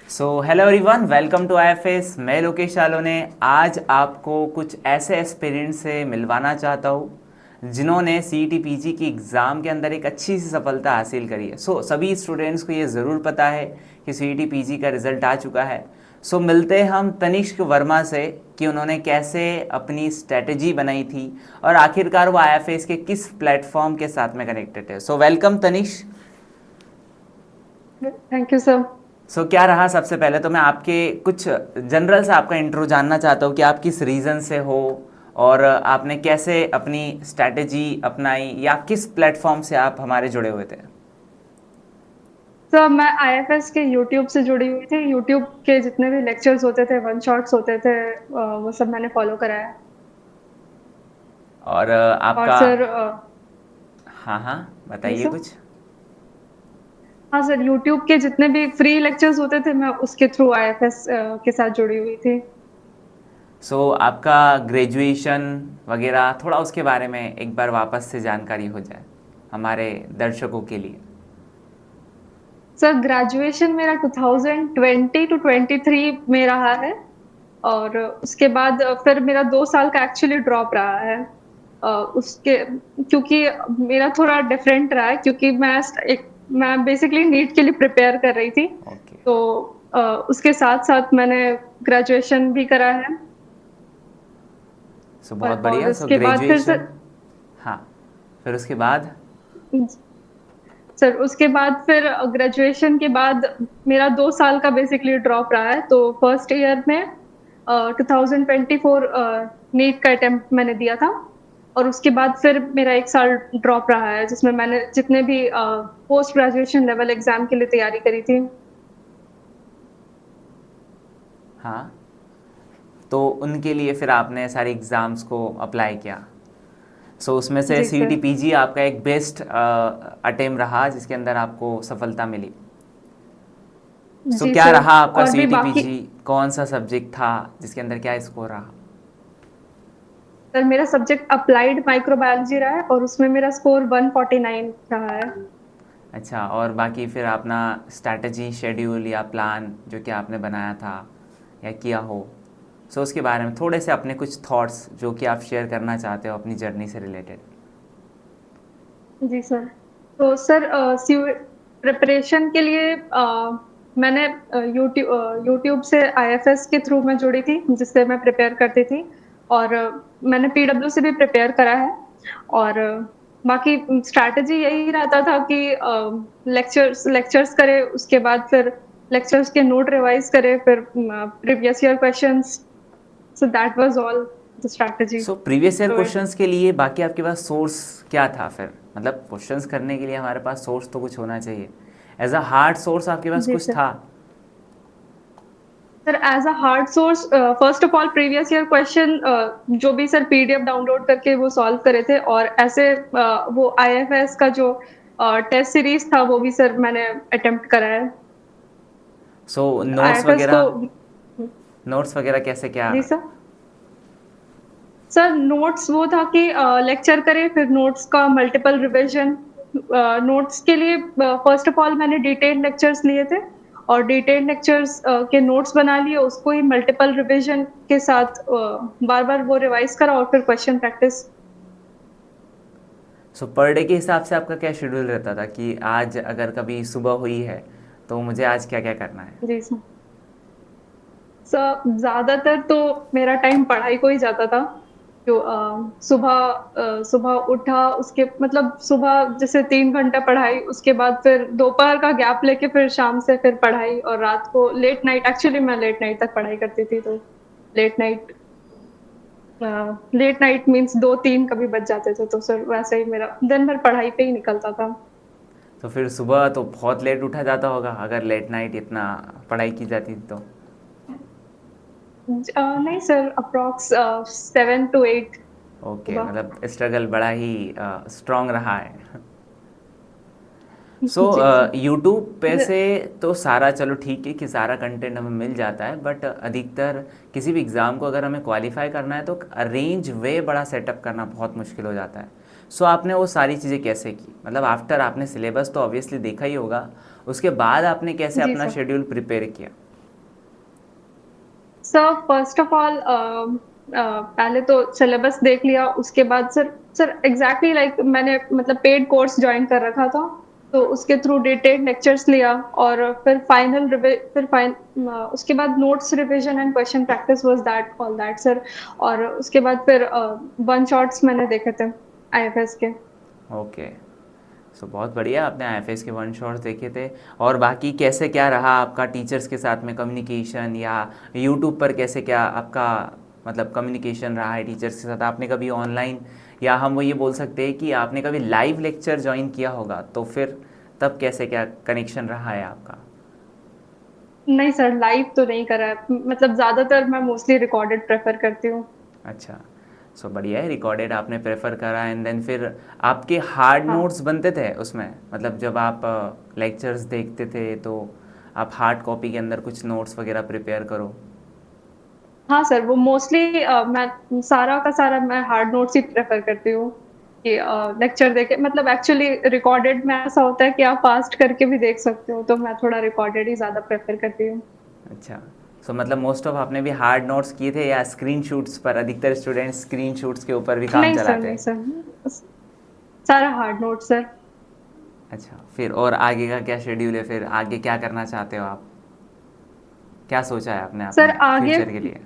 Hello everyone, welcome to IFS. मैं लोकेश आलोने आज आपको कुछ ऐसे एस्पिरेंट से मिलवाना चाहता हूँ जिन्होंने सीईटी पीजी की एग्ज़ाम के अंदर एक अच्छी सी सफलता हासिल करी है। सभी स्टूडेंट्स को ये ज़रूर पता है कि सीईटी पीजी का रिज़ल्ट आ चुका है। मिलते हैं हम तनिष्क वर्मा से कि उन्होंने कैसे अपनी स्ट्रेटजी बनाई थी और आखिरकार वो आईएफएस के किस प्लेटफॉर्म के साथ में कनेक्टेड है। Welcome Tanishk. Thank you sir. क्या रहा, सबसे पहले तो मैं आपके कुछ जनरल से आपका इंट्रो जानना चाहता हूँ कि आप किस रीज़न से हो और आपने कैसे अपनी स्ट्रैटेजी अपनाई या किस प्लेटफॉर्म से आप हमारे जुड़े हुए थे। सर मैं आईएफएस के यूट्यूब से जुड़ी हुई थी। यूट्यूब के जितने भी लेक्चर्स होते थे, वन शॉट्स होते थे, वो सब मैंने फॉलो करा है। और और आपका। सर हाँ हाँ, जी बताइए सर। कुछ। हाँ सर, यूट्यूब के जितने भी फ्री लेक्चर्स होते थे मैं उसके थ्रू आईएफएस के साथ जुड़ी हुई थी। आपका ग्रेजुएशन वगैरह थोड़ा उसके बारे में एक बार वापस से जानकारी हो जाए हमारे दर्शकों के लिए। सर ग्रेजुएशन मेरा 2020 टू 23 में रहा है। और उसके बाद फिर मेरा 2 साल का एक्चुअली ड्रॉप रहा है। उसके क्योंकि मेरा थोड़ा डिफरेंट रहा है, क्योंकि मैं बेसिकली नीट के लिए प्रिपेयर कर रही थी। ओके। तो उसके साथ साथ मैंने ग्रेजुएशन भी करा है। बहुत और बढ़िया। उसके बाद फिर ग्रेजुएशन। हाँ, फिर उसके बाद। उसके बाद फिर ग्रेजुएशन के बाद मेरा 2 साल का बेसिकली ड्रॉप रहा है। तो फर्स्ट ईयर में 2024 नीट का अटेम्प्ट मैंने दिया था। और उसके बाद फिर मेरा 1 साल ड्रॉप रहा है, जिसमें मैंने जितने भी पोस्ट ग्रेजुएशन लेवल एग्जाम के लिए तैयारी करी थी। हाँ, तो उनके लिए फिर आपने सारे एग्ज़ाम्स को अप्लाई किया। उसमें से जी सी सर। टी पी जी आपका एक बेस्ट अटेम्प्ट रहा जिसके अंदर आपको सफलता मिली। जी क्या सर। रहा आपका और सी भी टी पी बाकी जी, कौन सा सब्जेक्ट था जिसके अंदर क्या स्कोर रहा। सर, मेरा सब्जेक्ट अप्लाइड माइक्रोबायोलॉजी रहा है और उसमें मेरा स्कोर 149 रहा है। अच्छा, और बाकी फिर अपना स्ट्रैटेजी शेड्यूल या प्लान जो कि आपने बनाया था या किया हो, उसके बारे में थोड़े से अपने कुछ थॉट्स जो कि आप शेयर करना चाहते हो अपनी जर्नी से रिलेटेड। जी सर। तो सर प्रिपरेशन के लिए मैंने यूट्यूब से आईएफएस के थ्रू मैं जुड़ी थी, जिससे मैं प्रिपेयर करती थी। और मैंने पीडब्ल्यू से भी प्रिपेयर करा है। और बाकी स्ट्रैटेजी यही रहता था कि लेक्चर्स लेक्चर्स करे, उसके बाद फिर लेक्चर्स के नोट रिवाइज करे, फिर previous year questions. So that was all the strategy. Previous year questions के लिए बाकी आपके पास सोर्स क्या था फिर, मतलब क्वेश्चंस करने के लिए हमारे पास सोर्स तो कुछ होना चाहिए। एज अ हार्ड सोर्स आपके पास जी कुछ सर। था। Sir as a hard source, first of all previous year question जो भी सर पीडीएफ डाउनलोड करके वो सॉल्व करे थे। और ऐसे वो आईएफएस का जो टेस्ट सीरीज था वो भी सर मैंने अटेम्प्ट करा है। नोट्स आईएफएस को। वगैरह, नोट्स वगैरह कैसे क्या। जी सर। सर नोट्स वो था कि लेक्चर करे, फिर नोट्स का मल्टीपल रिवीजन। नोट्स के लिए फर्स्ट ऑफ ऑल मैंने डिटेल्ड लेक्चर्स लिए थे। और डिटेल्ड लेक्चर्स के नोट्स बना लिए, उसको ही मल्टीपल रिवीजन के साथ बार बार वो रिवाइज करा, और फिर क्वेश्चन प्रैक्टिस। पर डे के हिसाब से आपका क्या शेड्यूल रहता था कि आज अगर कभी सुबह हुई है तो मुझे आज क्या क्या करना है। जी सर। सर ज्यादातर तो मेरा टाइम पढ़ाई को ही जाता था। जो सुबह उठा, उसके मतलब सुबह जैसे 3 घंटा पढ़ाई, उसके बाद फिर दोपहर का गैप लेके फिर शाम से फिर पढ़ाई, और रात को लेट नाइट, एक्चुअली मैं लेट नाइट तक पढ़ाई करती थी। तो late night late night means 2-3 कभी बज जाते थे। तो सर वैसे ही मेरा दिन भर पढ़ाई पे ही निकलता था। फिर सुबह तो बहुत लेट उठा जाता होगा अगर लेट नाइट इतना पढ़ाई की जाती थी तो। नहीं सर, अप्रोक्स 7 to 8 ओके, सुबह। मतलब स्ट्रगल बड़ा ही स्ट्रॉन्ग रहा है। जी सर। यूट्यूब पे से तो सारा चलो ठीक है कि सारा कंटेंट हमें मिल जाता है, बट अधिकतर किसी भी एग्ज़ाम को अगर हमें क्वालिफाई करना है तो अरेंज वे बड़ा सेटअप करना बहुत मुश्किल हो जाता है। आपने वो सारी चीज़ें कैसे की, मतलब आफ्टर आपने सिलेबस तो ऑब्वियसली देखा ही होगा, उसके बाद आपने कैसे जी अपना सर। शेड्यूल प्रिपेयर किया। सर फर्स्ट ऑफ ऑल पहले तो सिलेबस देख लिया, उसके बाद सर एग्जैक्टली लाइक मैंने मतलब पेड कोर्स ज्वाइन कर रखा था, तो उसके थ्रू डिटेल्ड लेक्चर्स लिया, और फिर उसके बाद notes revision and question practice was that all that sir. और उसके बाद फिर वन शॉट्स मैंने देखे थे आईएफएस के। ओके, सो बहुत बढ़िया, आपने आईएफएस के वन शॉट्स देखे थे। और बाकी कैसे क्या रहा आपका टीचर्स के साथ में कम्युनिकेशन, या यूट्यूब पर कैसे क्या आपका मतलब कम्युनिकेशन रहा है टीचर्स के साथ? आपने कभी ऑनलाइन, या हम वो ये बोल सकते हैं कि आपने कभी लाइव लेक्चर ज्वाइन किया होगा, तो फिर तब कैसे क्या कनेक्शन रहा है आपका? नहीं सर, लाइव तो नहीं करा है, मतलब ज्यादातर मैं मोस्टली रिकॉर्डेड प्रेफर करती हूँ। अच्छा, सो बढ़िया है, रिकॉर्डेड आपने प्रेफर करा। एंड देन फिर आपके हार्ड हाँ नोट्स बनते थे उसमें, मतलब जब आप लेक्चर्स देखते थे तो आप हार्ड कॉपी के अंदर कुछ नोट्स वगैरह प्रिपेयर करो? हाँ सर, वो मोस्टली मैं सारा का सारा मैं हार्ड नोट्स ही प्रेफर करती हूँ कि लेक्चर देके, मतलब एक्चुअली रिकॉर्डेड में ऐसा होता है कि आप फास्ट करके भी देख सकते हो, तो मैं थोड़ा रिकॉर्डेड ही ज्यादा प्रेफर करती हूँ। अच्छा, सो मतलब मोस्ट ऑफ आपने भी हार्ड नोट्स किए थे, या स्क्रीन शूट्स पर? अधिकतर स्टूडेंट्स स्क्रीन शूट्स के ऊपर भी काम नहीं सर, चलाते नहीं हैं। सर, सारा हार्ड नोट सर। अच्छा, फिर और आगे का क्या शेड्यूल है? फिर आगे क्या करना चाहते हो आप? क्या सोचा है आपने सर अपने आगे फ्यूचर के लिए?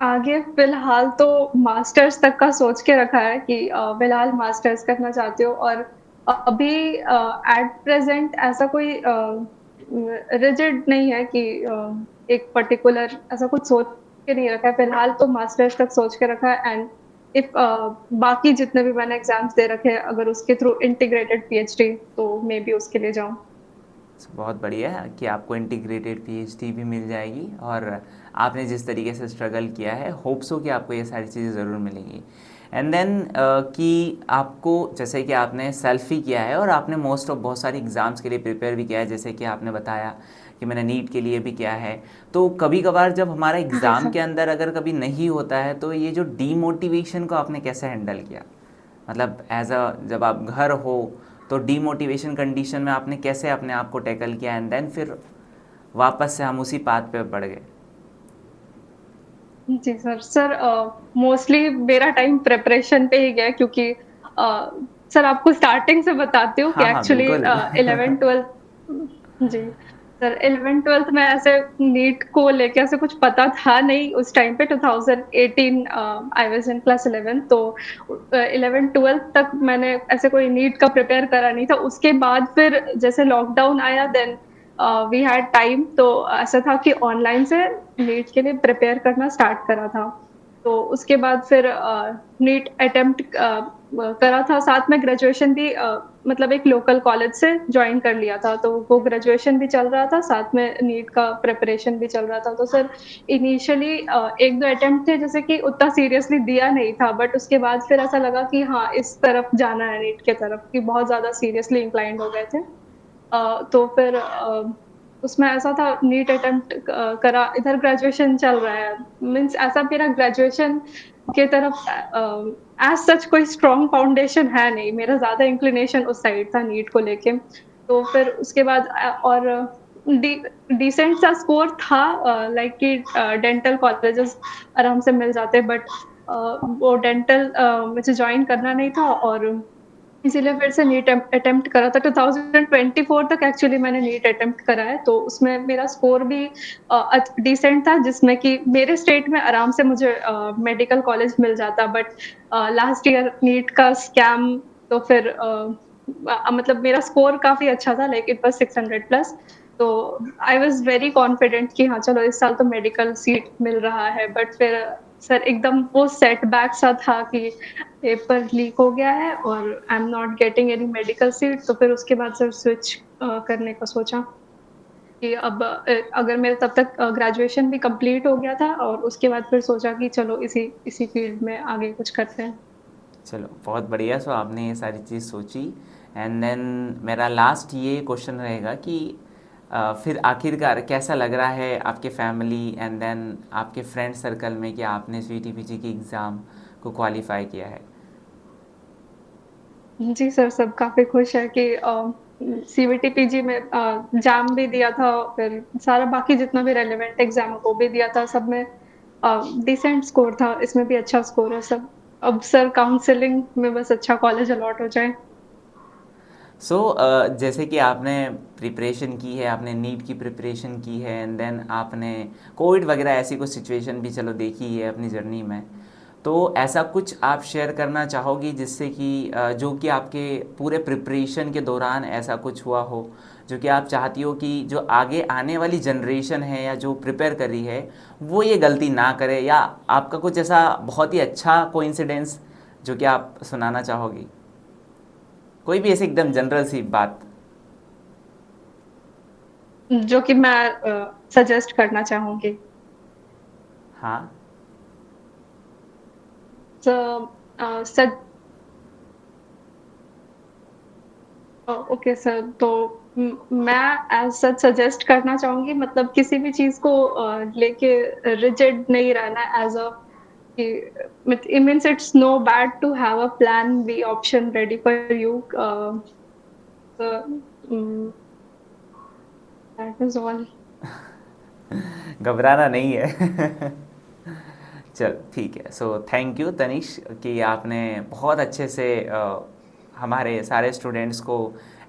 आगे फिलहाल तो मास्टर्स तक का सोच के रखा है कि फिलहाल मास्टर्स करना चाहती हूँ। और अभी एट प्रेजेंट ऐसा कोई रिजिड नहीं है कि एक पर्टिकुलर ऐसा कुछ सोच के नहीं रखा है, फिलहाल तो मास्टर्स तक सोच के रखा है। एंड इफ बाकी जितने भी मैंने एग्जाम्स दे रखे हैं, अगर उसके थ्रू इंटीग्रेटेड पीएचडी, तो मे बी उसके लिए जाऊँ। बहुत बढ़िया है कि आपको इंटीग्रेटेड पीएचडी भी मिल जाएगी, और आपने जिस तरीके से स्ट्रगल किया है, होप्स हो कि आपको ये सारी चीज़ें ज़रूर मिलेंगी। एंड देन कि आपको, जैसे कि आपने सेल्फ ही किया है और आपने मोस्ट ऑफ बहुत सारी एग्ज़ाम्स के लिए प्रिपेयर भी किया है, जैसे कि आपने बताया कि मैंने नीट के लिए भी किया है। तो कभी कभार जब हमारा जी एग्ज़ाम सर। के अंदर अगर कभी नहीं होता है, तो ये जो डीमोटिवेशन को आपने कैसे हैंडल किया? मतलब एज अ, जब आप घर हो तो डीमोटिवेशन कंडीशन में आपने कैसे अपने आप को टैकल किया, एंड देन फिर वापस से हम उसी पाथ पे बढ़ गए? जी सर मोस्टली मेरा टाइम प्रिपरेशन पे ही गया, क्योंकि सर आपको स्टार्टिंग से बताती हूँ कि हाँ हाँ एक्चुअली बिल्कुल। 11 12 जी सर 11 12 में ऐसे नीट को लेके ऐसे कुछ पता था नहीं उस टाइम पे। 2018 आई वाज इन क्लास 11, तो 11 12 तक मैंने ऐसे कोई नीट का प्रिपेयर करा नहीं था। उसके बाद फिर जैसे लॉकडाउन आया, देन वी हैड टाइम, तो ऐसा था कि ऑनलाइन से नीट के लिए प्रिपेयर करना स्टार्ट करा था। तो उसके बाद फिर नीट अटेम्प्ट करा था, साथ में ग्रेजुएशन भी मतलब एक लोकल कॉलेज से ज्वाइन कर लिया था, तो वो ग्रेजुएशन भी चल रहा था, साथ में नीट का प्रिपरेशन भी चल रहा था। तो सर इनिशियली एक दो अटेम्प्ट थे जैसे कि उतना सीरियसली दिया नहीं था, बट उसके बाद फिर ऐसा लगा कि हाँ, इस तरफ जाना है, नीट के तरफ, कि बहुत ज्यादा सीरियसली इंक्लाइंड हो गए थे। तो फिर उसमें ऐसा था, नीट अटेम्प्ट करा, इधर ग्रेजुएशन चल रहा है, मीन्स ऐसा मेरा ग्रेजुएशन के तरफ एज सच कोई स्ट्रॉन्ग फाउंडेशन है नहीं, मेरा ज्यादा इंक्लिनेशन उस साइड था नीट को लेके। तो फिर उसके बाद और डिसेंट सा स्कोर था, लाइक कि डेंटल कॉलेजेस आराम से मिल जाते, बट वो डेंटल मुझे ज्वाइन करना नहीं था, और इसीलिए फिर से नीट अटेम्प्ट करा था। 2024 तक एक्चुअली मैंने नीट अटेम्प्ट करा है, तो उसमें मेरा स्कोर भी डिसेंट था, जिसमें कि मेरे स्टेट में आराम से मुझे मेडिकल कॉलेज मिल जाता। बट लास्ट ईयर नीट का स्कैम, तो फिर मतलब मेरा स्कोर काफी अच्छा था, लाइक इट वाज 600 प्लस। तो आई वाज वेरी कॉन्फिडेंट कि हाँ चलो इस साल तो मेडिकल सीट मिल रहा है, बट फिर सर एकदम वो सेटबैक सा था कि पेपर लीक हो गया है और I am not getting any medical seat. तो फिर उसके बाद सर स्विच करने का सोचा कि अब अगर मेरे तब तक ग्रेजुएशन भी कंप्लीट हो गया था, और उसके बाद फिर सोचा कि चलो इसी इसी फील्ड में आगे कुछ करते हैं। चलो बहुत बढ़िया, सो आपने ये सारी चीज़ सोची। एंड देन मेरा लास्ट ये क्वेश्चन रहेगा कि फिर आखिरकार कैसा लग रहा है आपके फैमिली एंड देन आपके फ्रेंड सर्कल में कि आपने सीटीपीजी की एग्ज़ाम को क्वालिफाई किया है? जी सर, सब काफ़ी खुश है कि सीवीटी पीजी में जाम भी दिया था, फिर सारा बाकी जितना भी रेलेवेंट एग्जाम है वो भी दिया था, सब में डिसेंट स्कोर था, इसमें भी अच्छा स्कोर है सब। अब सर काउंसलिंग में बस अच्छा कॉलेज अलॉट हो जाए। सो जैसे कि आपने प्रिपरेशन की है, आपने नीट की प्रिपरेशन की है, एंड देन आपने कोविड वगैरह ऐसी कुछ सिचुएशन भी चलो देखी है अपनी जर्नी में, तो ऐसा कुछ आप शेयर करना चाहोगी जिससे कि जो कि आपके पूरे प्रिपरेशन के दौरान ऐसा कुछ हुआ हो जो कि आप चाहती हो कि जो आगे आने वाली जनरेशन है या जो प्रिपेयर कर रही है वो ये गलती ना करे, या आपका कुछ ऐसा बहुत ही अच्छा कोइंसिडेंस जो कि आप सुनाना चाहोगी, कोई भी ऐसे एकदम जनरल सी बात। जो कि मैं सजेस्ट करना चाहूंगी। हाँ। तो सर, ओके सर, तो मैं एज सच सजेस्ट करना चाहूंगी, मतलब किसी भी चीज को लेके रिजिड नहीं रहना as a, it means it's no bad to have a plan B option ready for you. That is all. घबराना नहीं है। चल ठीक है। सो थैंक यू तनिष कि आपने बहुत अच्छे से हमारे सारे स्टूडेंट्स को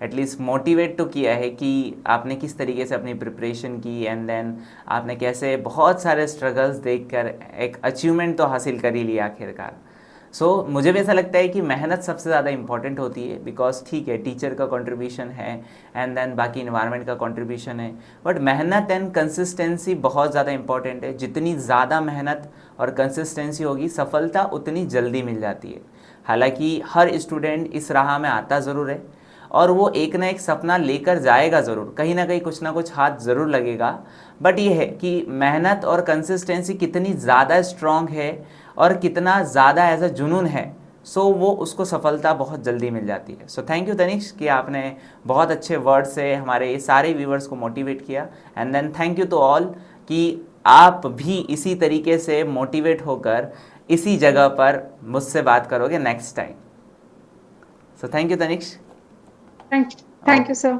एटलीस्ट मोटिवेट तो किया है कि आपने किस तरीके से अपनी प्रिपरेशन की, एंड देन आपने कैसे बहुत सारे स्ट्रगल्स देखकर एक अचीवमेंट तो हासिल कर ही लिया आखिरकार। मुझे भी ऐसा लगता है कि मेहनत सबसे ज़्यादा इंपॉर्टेंट होती है, बिकॉज ठीक है टीचर का कंट्रीब्यूशन है, एंड देन बाकी इन्वायरमेंट का कंट्रीब्यूशन है, बट मेहनत एंड कंसिस्टेंसी बहुत ज़्यादा इंपॉर्टेंट है। जितनी ज़्यादा मेहनत और कंसिस्टेंसी होगी सफलता उतनी जल्दी मिल जाती है। हालांकि हर स्टूडेंट इस राह में आता ज़रूर है और वो एक ना एक सपना लेकर जाएगा ज़रूर, कहीं ना कुछ हाथ ज़रूर लगेगा, बट ये है कि मेहनत और कंसिस्टेंसी कितनी ज़्यादा स्ट्रॉन्ग है और कितना ज़्यादा एज अ जुनून है, वो उसको सफलता बहुत जल्दी मिल जाती है। थैंक यू तनिष कि आपने बहुत अच्छे वर्ड से हमारे सारे व्यूवर्स को मोटिवेट किया, and then thank you to all कि आप भी इसी तरीके से मोटिवेट होकर इसी जगह पर मुझसे बात करोगे next time. Thank you Tanish. Thank you, sir.